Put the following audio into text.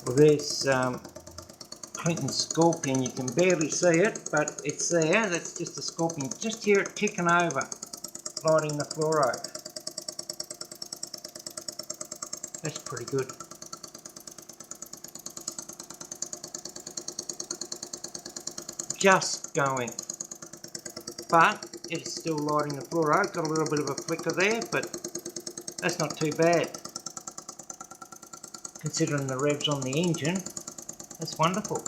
Well, there's Clinton's Scorpion. You can barely see it, but it's there. That's just a Scorpion. Just hear it ticking over, lighting the fluoro. That's pretty good. Just going, but it's still lighting the fluoro. Got a little bit of a flicker there, but that's not too bad. Considering the revs on the engine, that's wonderful.